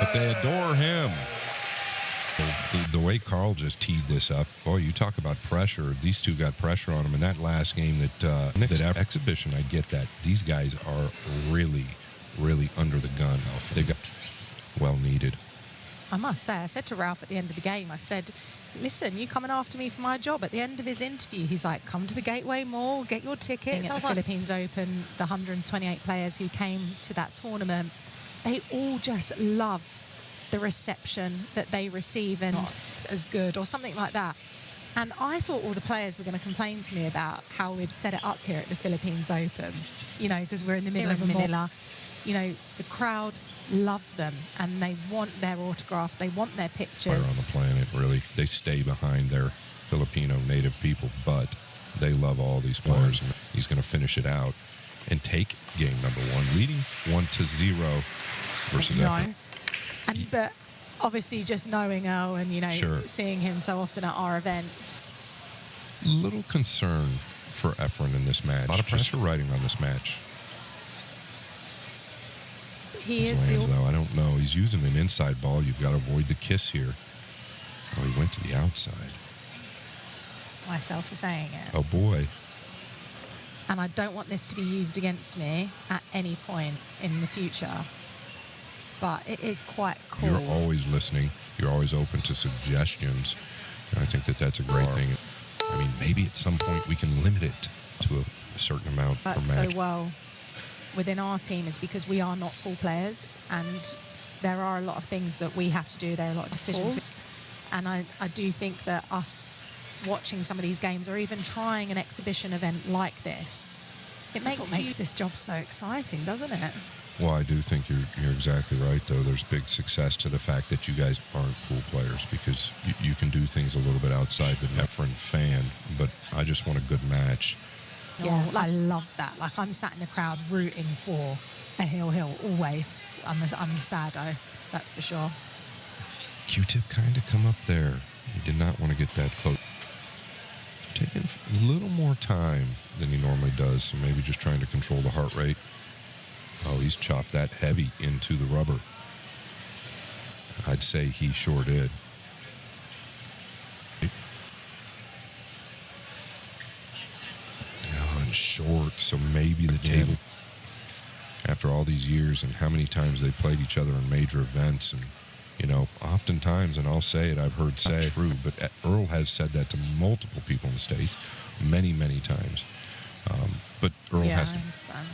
but they adore him. The way Carl just teed this up, boy, you talk about pressure. These two got pressure on him in that last game. That exhibition, I get that. These guys are really, really under the gun. They got well needed. I must say, I said to Ralph at the end of the game, I said, listen, you coming after me for my job. At the end of his interview, he's like, come to the Gateway Mall, get your tickets. At the Philippines Open, the 128 players who came to that tournament, they all just love the reception that they receive and not as good or something like that. And I thought all the players were going to complain to me about how we'd set it up here at the Philippines Open, you know, because we're in the middle of Manila. You know, the crowd love them and they want their autographs, they want their pictures. On the planet, really, they stay behind their Filipino native people, but they love all these players. And he's going to finish it out and take game number one, leading 1-0 versus Efren. But obviously just knowing Earl and, you know, sure, seeing him so often at our events. Little concern for Efren in this match. A lot of pressure riding on this match. He is though, I don't know. He's using an inside ball. You've got to avoid the kiss here. Oh, he went to the outside. Myself for saying it. Oh, boy. And I don't want this to be used against me at any point in the future. But it is quite cool. You're always listening. You're always open to suggestions. And I think that that's a great thing. I mean, maybe at some point we can limit it to a certain amount per match. So well within our team is because we are not pool players, and there are a lot of things that we have to do. There are a lot of decisions. And I do think that us watching some of these games or even trying an exhibition event like this, that's what makes this job so exciting, doesn't it? Well, I do think you're exactly right, though. There's big success to the fact that you guys aren't pool players, because you can do things a little bit outside the Efren fan, but I just want a good match. Yeah, I love that. Like, I'm sat in the crowd rooting for a Hill always. I'm a saddo, that's for sure. Q-tip kind of come up there. He did not want to get that close. Taking a little more time than he normally does, so maybe just trying to control the heart rate. Oh, he's chopped that heavy into the rubber. I'd say he sure did. Oh, and short, so maybe the table. After all these years and how many times they played each other in major events, and you know, oftentimes, and I'll say it, I've heard say true, but Earl has said that to multiple people in the States, many, many times. But Earl has to. I understand.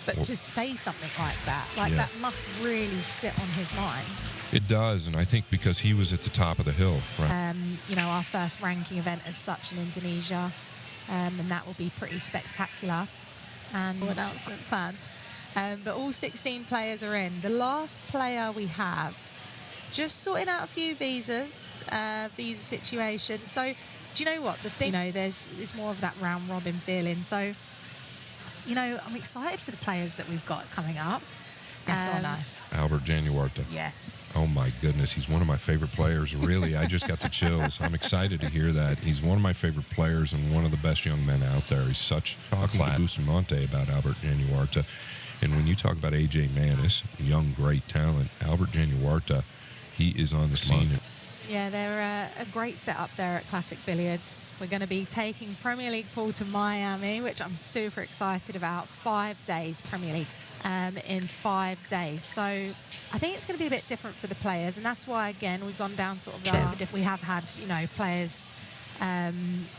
But to say something like that must really sit on his mind. It does, and I think because he was at the top of the hill. Right? You know, our first ranking event as such in Indonesia, and that will be pretty spectacular. And announcement plan. But all 16 players are in. The last player we have just sorting out a few visas, visa situation. So, do you know what? The thing, you know, there's more of that round robin feeling. So, you know, I'm excited for the players that we've got coming up. Yes or no? Albert Januarta. Yes. Oh, my goodness. He's one of my favorite players. Really, I just got the chills. I'm excited to hear that. He's one of my favorite players and one of the best young men out there. He's such a class. Bustamante about Albert Januarta. And when you talk about A.J. Manis, young, great talent, Albert Januarta, he is on the scene. Yeah, they're a great setup there at Classic Billiards. We're going to be taking Premier League pool to Miami, which I'm super excited about. 5 days Premier League in 5 days. So I think it's going to be a bit different for the players, and that's why, again, we've gone down sort of the we have had, you know, players,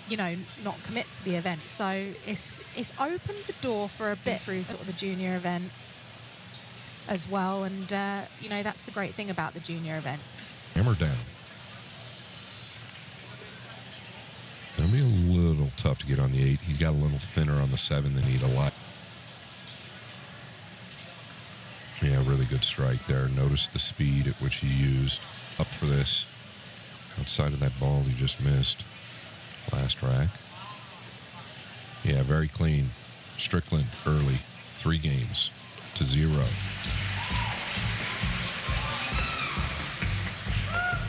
you know, not commit to the event. So it's opened the door for a bit through sort of the junior event as well, and you know, that's the great thing about the junior events. Hammer down. It'll be a little tough to get on the 8. He's got a little thinner on the 7 than he'd like. Yeah, really good strike there. Notice the speed at which he used. Up for this. Outside of that ball he just missed. Last rack. Yeah, very clean. Strickland early. 3 games to 0.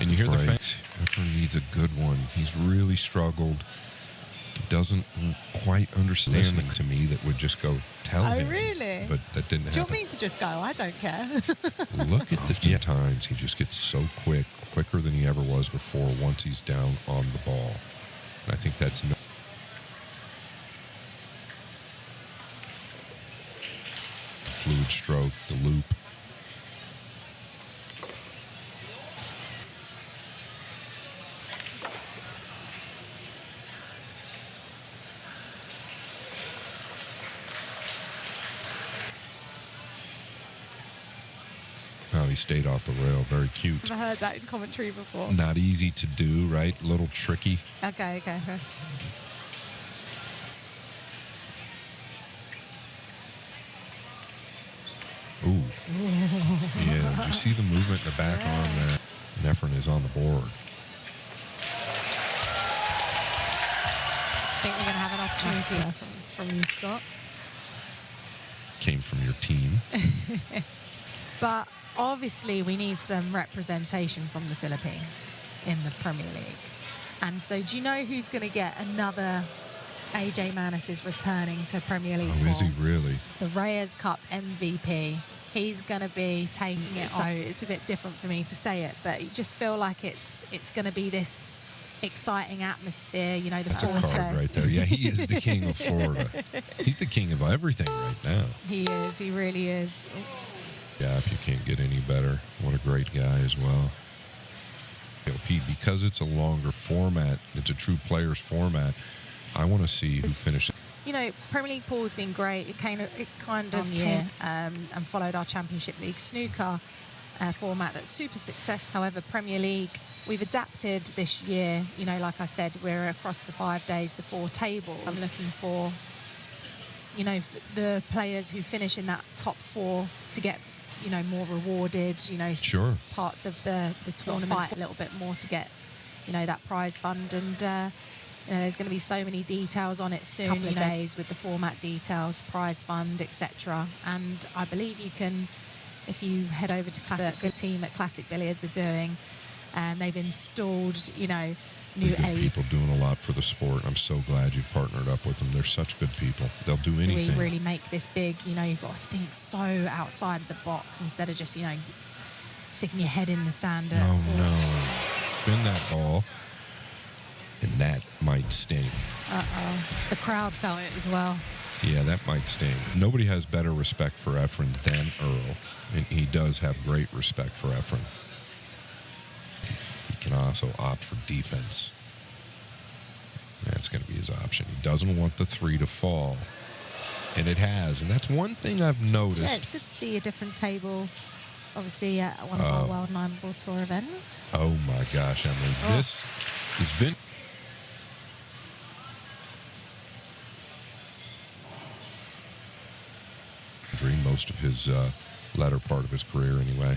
And you hear the fans. Efren needs a good one. He's really struggled. doesn't quite understand to me that would just go tell him. Oh, really? But that didn't happen. Do you want me to just go? I don't care. Look at the few times he just gets so quick, quicker than he ever was before once he's down on the ball. And I think that's fluid stroke, the loop. Oh, he stayed off the rail. Very cute. I've heard that in commentary before. Not easy to do, right? A little tricky. Okay. Ooh. Yeah, did you see the movement in the back arm there? And Efren is on the board. I think we're going to have an opportunity from you, Scott. Came from your team. But obviously we need some representation from the Philippines in the Premier League. And so do you know who's going to get another? AJ Manis is returning to Premier League. Oh, is he really? The Reyes Cup MVP. He's going to be taking it. So it's a bit different for me to say it, but you just feel like it's going to be this exciting atmosphere, you know, the That's a card right there. Yeah, he is the king of Florida. He's the king of everything right now. He is. He really is. Yeah, if you can't get any better. What a great guy as well. Pete, because it's a longer format, it's a true players format, I want to see who finishes. You know, Premier League pool's been great. It kind of came and followed our Championship League snooker format that's super successful. However, Premier League, we've adapted this year. You know, like I said, we're across the 5 days, the 4 tables. I'm looking for, you know, the players who finish in that top 4 to get, you know, more rewarded, you know, sure, parts of the tournament, fight a little bit more to get, you know, that prize fund. And you know, there's going to be so many details on it soon, couple of days with the format details, prize fund, etc. And I believe you can, if you head over to Classic, the team at Classic Billiards are doing, and they've installed, you know, new people doing a lot for the sport. I'm so glad you've partnered up with them. They're such good people. They'll do anything. We really make this big. You know, you've got to think so outside of the box instead of just, you know, sticking your head in the sand. Oh no, spin that ball. And that might sting. Uh-oh. The crowd felt it as well. Yeah, that might sting. Nobody has better respect for Efren than Earl. And he does have great respect for Efren. He can also opt for defense. That's going to be his option. He doesn't want the 3 to fall. And it has. And that's one thing I've noticed. Yeah, it's good to see a different table. Obviously, at one of our World Nine Ball Tour events. Oh, my gosh. I mean, this has been... most of his latter part of his career anyway.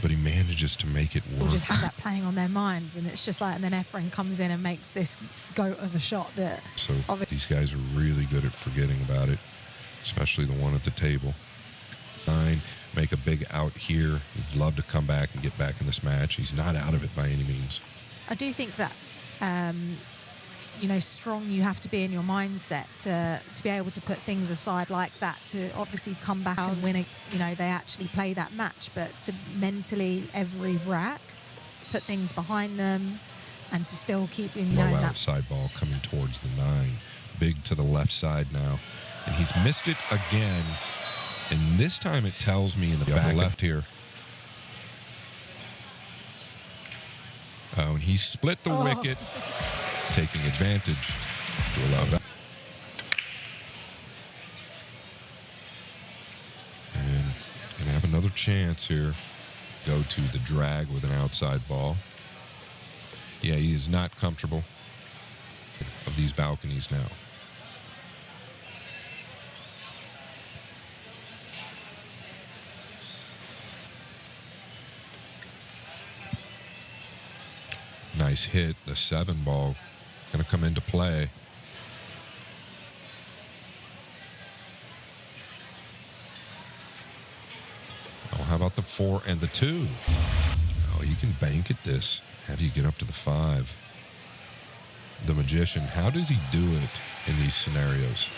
But he manages to make it work. We'll just have that playing on their minds, and it's just like, and then Efren comes in and makes this goat of a shot that... So these guys are really good at forgetting about it, especially the one at the table. Make a big out here. He'd love to come back and get back in this match. He's not out of it by any means. I do think that... you know, strong you have to be in your mindset to be able to put things aside like that, to obviously come back and win you know, they actually play that match, but to mentally every rack put things behind them and to still keep in low outside ball coming towards the 9, big to the left side now, and he's missed it again, and this time it tells me in the back left here. Oh, and he split the wicket, taking advantage to allow that. And gonna have another chance here. Go to the drag with an outside ball. Yeah, he is not comfortable of these balconies now. Nice hit. The 7 ball going to come into play. Oh, how about the 4 and the 2? Oh, you can bank at this. How do you get up to the 5? the magician. How does he do it in these scenarios?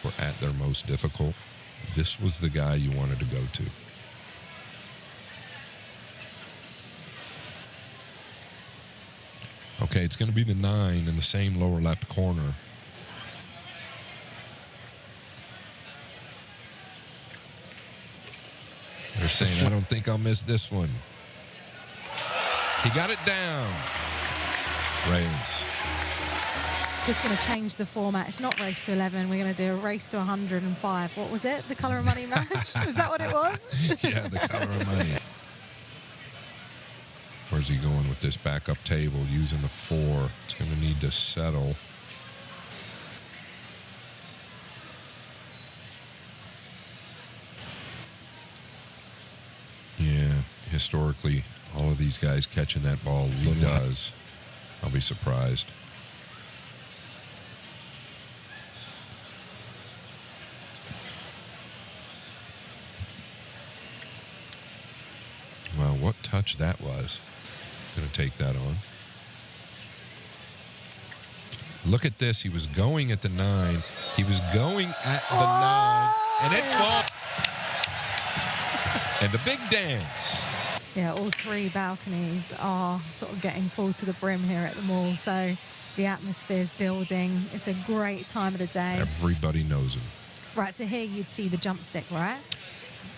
Were at their most difficult. This was the guy you wanted to go to. Okay, it's going to be the 9 in the same lower left corner. They're saying, I don't think I'll miss this one. He got it down. Reyes. Just going to change the format. It's not race to 11. We're going to do a race to 105. What was it? The Colour of Money match? Was that what it was? Yeah, the Colour of Money. Where's he going with this backup table using the 4? It's going to need to settle. Yeah, historically, all of these guys catching that ball, he does. I'll be surprised. Well, what touch that was. Going to take that on. Look at this. He was going at the 9. He was going at the 9. And it falls. And the big dance. Yeah, all 3 balconies are sort of getting full to the brim here at the mall. So the atmosphere's building. It's a great time of the day. Everybody knows him. Right, so here you'd see the jump stick, right?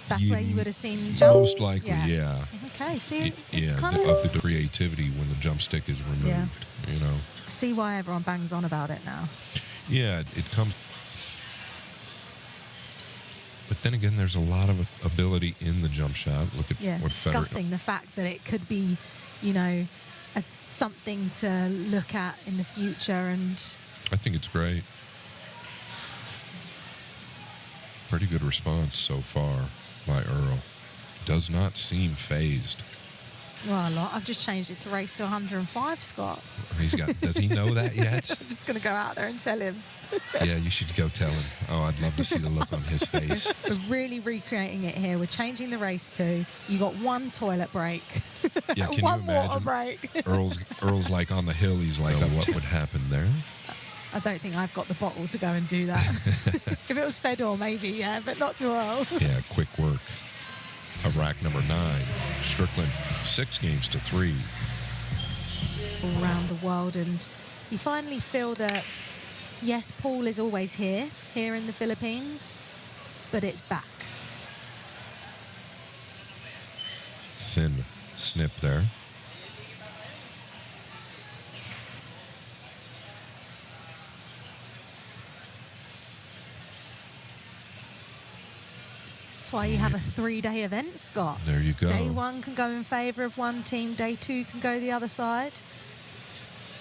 That's where you would have seen jump? Most likely, yeah. Okay, see? Yeah, of the creativity when the jump stick is removed, you know. See why everyone bangs on about it now. Yeah, it comes. But then again, there's a lot of ability in the jump shot. Look at what's discussing the fact that it could be, you know, something to look at in the future. And I think it's great. Pretty good response so far by Earl. Does not seem phased. Well, a lot. I've just changed it to race to 105, Scott. Does he know that yet? I'm just going to go out there and tell him. Yeah, you should go tell him. Oh, I'd love to see the look on his face. We're really recreating it here. We're changing the race to, you got 1 toilet break. Yeah, can one you imagine? Water break. Earl's like on the hill. He's like, oh, what would happen there? I don't think I've got the bottle to go and do that. If it was Fedor, maybe, yeah, but not to Earl. Yeah, quick work. Rack number 9. Strickland, 6 games to 3. All around the world, and you finally feel that, yes, Paul is always here in the Philippines, but it's back. Thin snip there. That's why you have a 3-day event, Scott. There you go. Day 1 can go in favour of one team, day 2 can go the other side,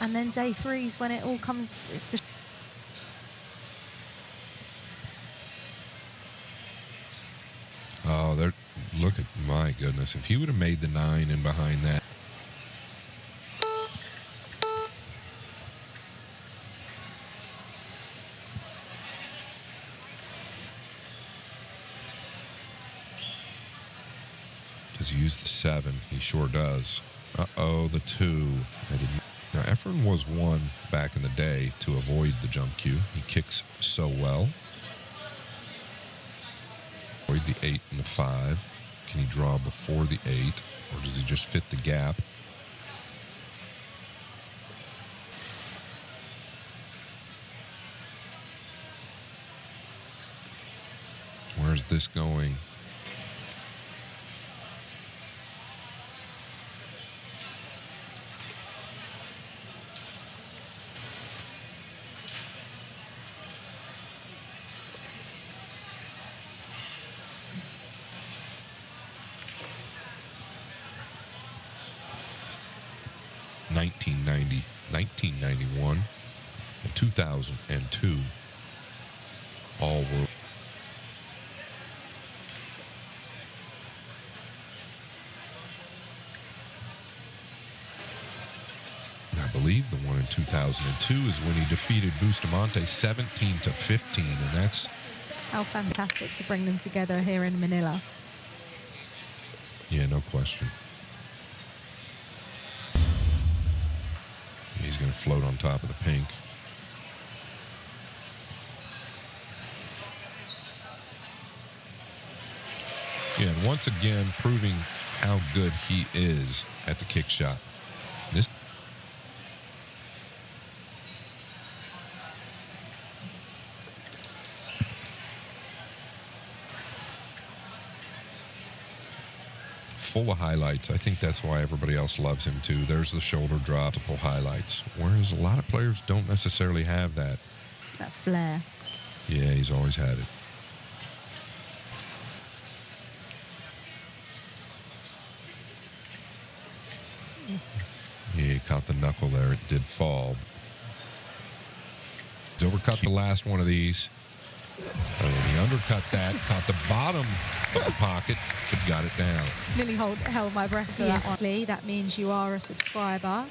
and then day 3 is when it all comes. It's the Oh, there! Look at, my goodness. If he would have made the 9 in behind that. Does he use the 7? He sure does. Uh-oh, the 2. Now, Efren was 1 back in the day to avoid the jump cue. He kicks so well. Avoid the 8 and the 5. Can he draw before the 8, or does he just fit the gap? Where's this going? $1990, 1991, and 2002, all were. I believe the one in 2002 is when he defeated Bustamante 17-15, and that's how fantastic to bring them together here in Manila. Yeah, no question. He's going to float on top of the pink. Yeah, and once again, proving how good he is at the kick shot. This full of highlights. I think that's why everybody else loves him too. There's the shoulder drop, multiple highlights. Whereas a lot of players don't necessarily have that. That flair. Yeah, he's always had it. Yeah, he caught the knuckle there. It did fall. He's overcut the last one of these. And he undercut that, caught the bottom of the pocket, but got it down. Nearly held my breath for that one. That means you are a subscriber.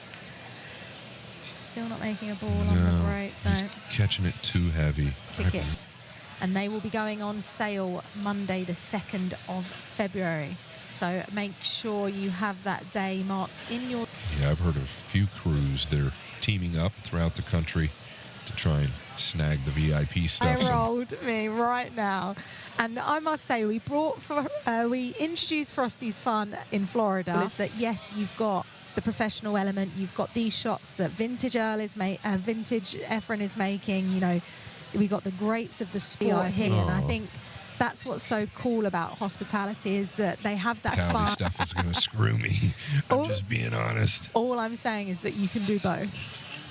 Still not making a ball on the break. No. He's catching it too heavy. Tickets. And they will be going on sale Monday, the 2nd of February. So make sure you have that day marked in your... Yeah, I've heard of a few crews. They're teaming up throughout the country to try and snag the VIP stuff. I rolled me right now. And I must say, we introduced Frosty's Fun in Florida. Is that, yes, you've got the professional element. You've got these shots that vintage vintage Efren is making. You know, we got the greats of the sport here. And I think that's what's so cool about hospitality is that they have that fun. Stuff is going to screw me. I'm just being honest. All I'm saying is that you can do both.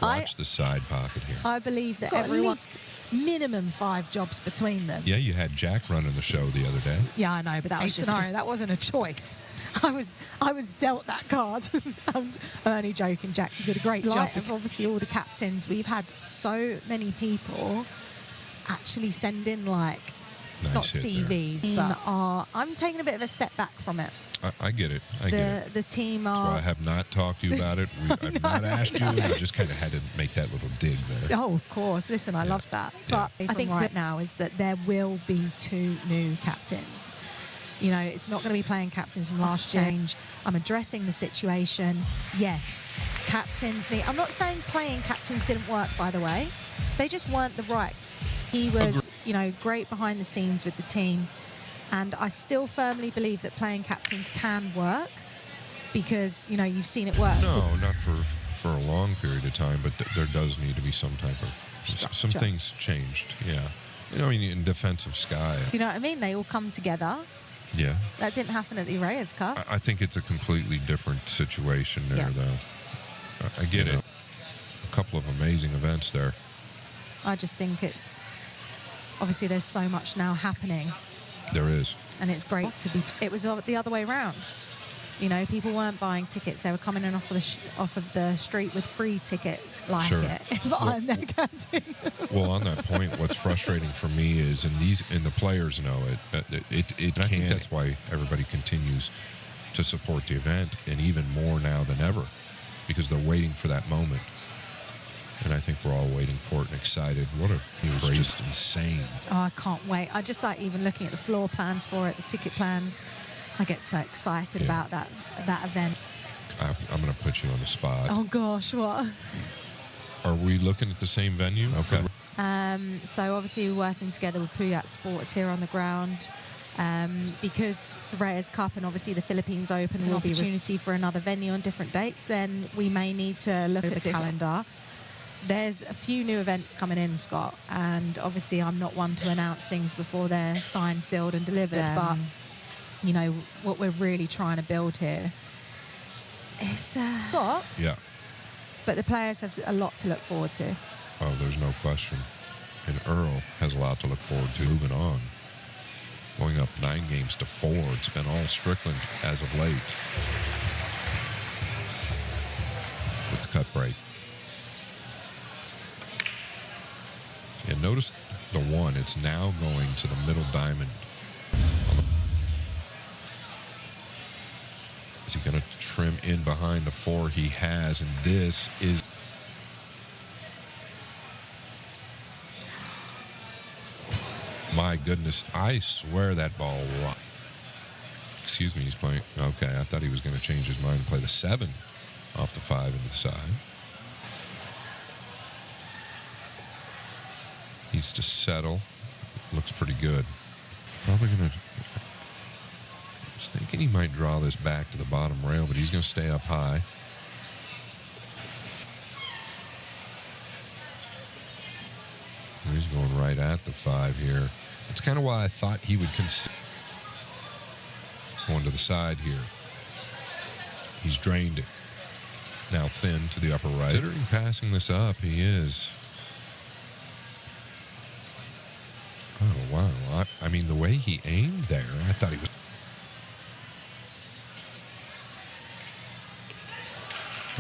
Watch the side pocket here. I believe that everyone's minimum 5 jobs between them. Yeah, you had Jack running the show the other day. Yeah, I know, but that was just that wasn't a choice. I was dealt that card. I'm only joking, Jack. You did a great job. Of obviously all the captains, we've had so many people actually send in like not CVs, but I'm taking a bit of a step back from it. I get it. I get it. The team are... That's why I have not talked to you about it. I've not asked you. I just kind of had to make that little dig there. Oh, of course. Listen, I love that. But I think right now is that there will be 2 new captains. You know, it's not going to be playing captains from last change. I'm addressing the situation. Yes, captains need... I'm not saying playing captains didn't work, by the way. They just weren't the right. He was, you know, great behind the scenes with the team. And I still firmly believe that playing captains can work because, you know, you've seen it work. No, not for a long period of time, but there does need to be some type of... Some things changed, yeah. You know, I mean, in defensive sky. Do you know what I mean? They all come together. Yeah. That didn't happen at the Reyes Cup. I think it's a completely different situation there, though. I get it. A couple of amazing events there. I just think it's... Obviously, there's so much now happening. There is. And it's great to be... It was the other way around. You know, people weren't buying tickets. They were coming in off of the street with free tickets like it. But I'm their captain. Well, on that point, what's frustrating for me is, and the players know it, I think that's why everybody continues to support the event, and even more now than ever, because they're waiting for that moment. And I think we're all waiting for it and excited. It was just insane. Oh, I can't wait. I just like even looking at the floor plans for it, the ticket plans. I get so excited about that event. I'm going to put you on the spot. Oh, gosh, what? Are we looking at the same venue? Okay. So obviously we're working together with Puyat Sports here on the ground. Because the Reyes Cup and obviously the Philippines Open will be an opportunity for another venue on different dates, then we may need to look at the calendar. There's a few new events coming in, Scott, and obviously I'm not one to announce things before they're signed, sealed and delivered, but, you know, what we're really trying to build here is Scott. Yeah. But the players have a lot to look forward to. Oh, there's no question. And Earl has a lot to look forward to. Moving on. Going up 9 games to 4. It's been all Strickland as of late. With the cut break. And notice the 1, it's now going to the middle diamond. Is he going to trim in behind the 4 he has? And this is... My goodness, I swear that ball excuse me, he's playing. Okay, I thought he was going to change his mind and play the 7 off the 5 into the side. Needs to settle. Looks pretty good. Probably going to... I was thinking he might draw this back to the bottom rail, but he's going to stay up high. He's going right at the 5 here. That's kind of why I thought he would consider going to the side here. He's drained it. Now thin to the upper right. Considering passing this up, he is. Oh, wow. I mean, the way he aimed there, I thought he was.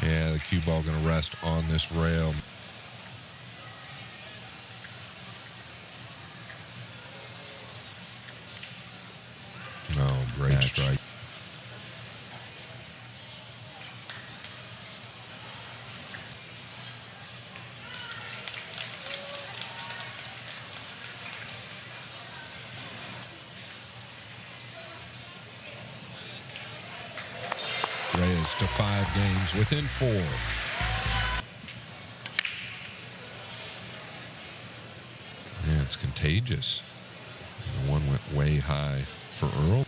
Yeah, the cue ball going to rest on this rail. Oh, great strike. Reyes to 5 games within 4. Yeah, it's contagious. The one went way high for Earl.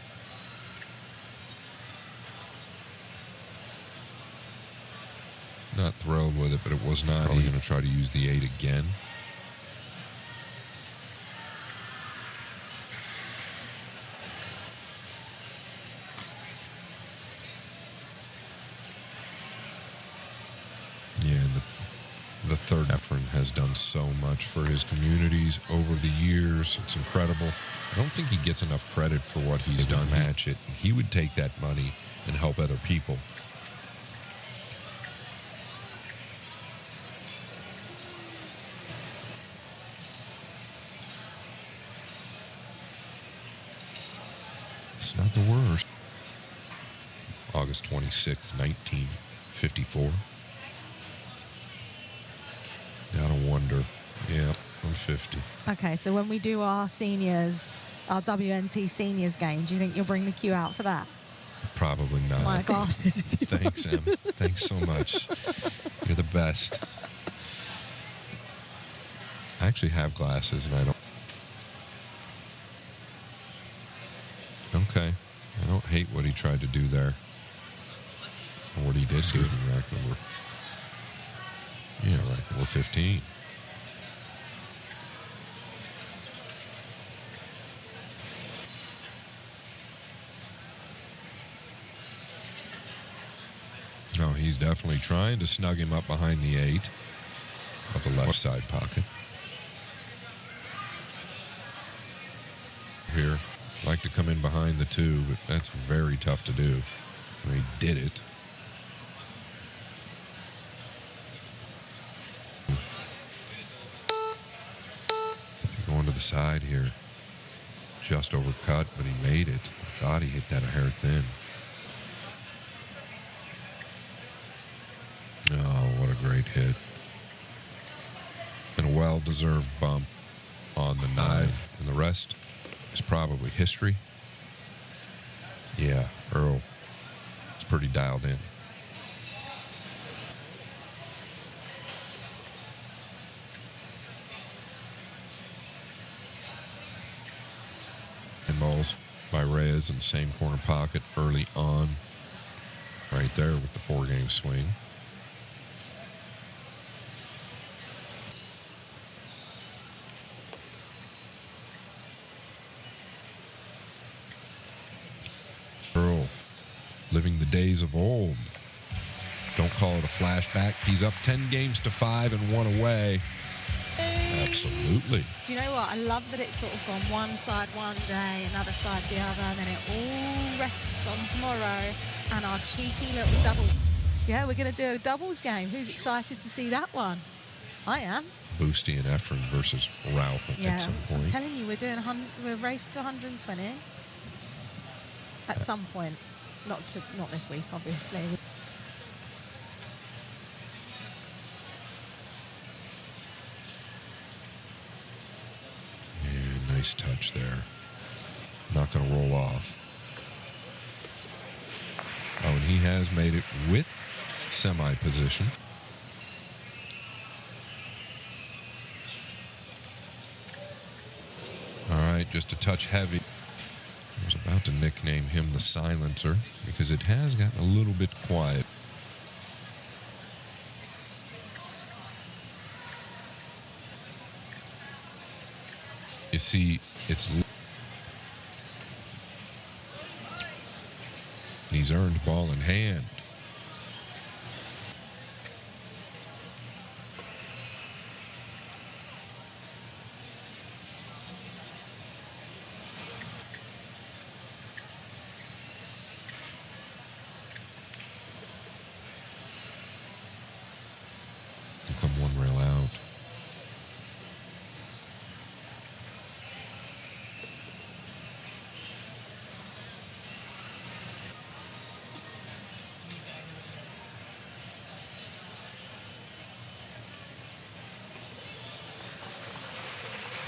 Not thrilled with it, but it was not. Probably going to try to use the 8 again. Yeah, the third Efren has done so much for his communities over the years. It's incredible. I don't think he gets enough credit for what he's done. Match it. He would take that money and help other people. It's not the worst. August 26th, 1954. Gotta wonder. Yeah, I'm 50. Okay, so when we do our seniors, our WNT seniors game, do you think you'll bring the cue out for that? Probably not. My glasses. Thanks, Em. Thanks so much. You're the best. I actually have glasses, and I don't. Okay. I don't hate what he tried to do there. Or what he did. Excuse me, rack number. Yeah, rack number 15. No, he's definitely trying to snug him up behind the 8 of the left side pocket. Here, like to come in behind the 2, but that's very tough to do. And he did it. Going to the side here. Just overcut, but he made it. Thought he hit that a hair thin. Oh, what a great hit. And a well-deserved bump on the 9. And the rest is probably history. Yeah, Earl is pretty dialed in. And balls by Reyes in the same corner pocket early on. Right there with the 4-game swing. Earl, living the days of old. Don't call it a flashback. He's up 10 games to 5 and 1 away. Absolutely. Do you know what? I love that it's sort of gone one side one day, another side the other, and then it all rests on tomorrow. And our cheeky little double. Yeah, we're going to do a doubles game. Who's excited to see that one? I am. Boosty and Efren versus Ralph at some point. I'm telling you, we're race to 120 at some point. Not this week, obviously. Yeah, nice touch there. Not going to roll off. Oh, and he has made it with semi-position. All right, just a touch heavy. I was about to nickname him the silencer because it has gotten a little bit quiet. You see, he's earned ball in hand. Come one rail out.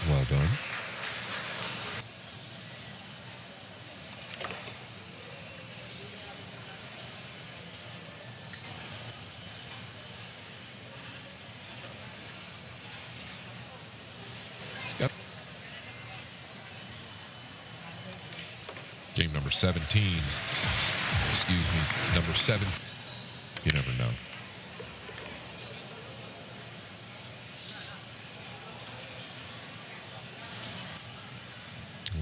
Well done. Game number 17. Excuse me. Number 7. You never know.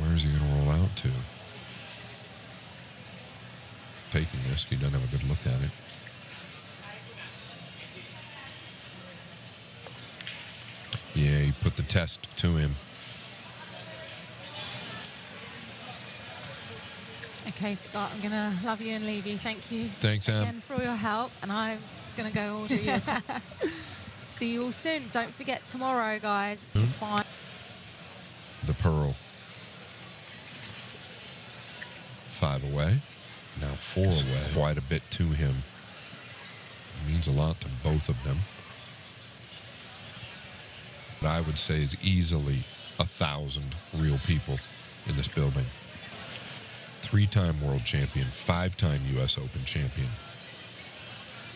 Where is he going to roll out to? Taking this if he doesn't have a good look at it. Yeah, he put the test to him. Okay, Scott, I'm going to love you and leave you. Thank you. Thanks, Em. Again for all your help, and I'm going to go order you. See you all soon. Don't forget tomorrow, guys. It's the final. The pearl. 5 away. Now 4 away. Quite a bit to him. It means a lot to both of them. But I would say is easily 1,000 real people in this building. 3-time world champion, 5-time U.S. Open champion.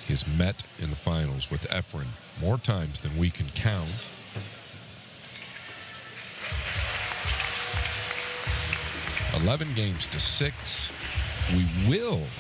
He has met in the finals with Efren more times than we can count. $11 games to 6. We will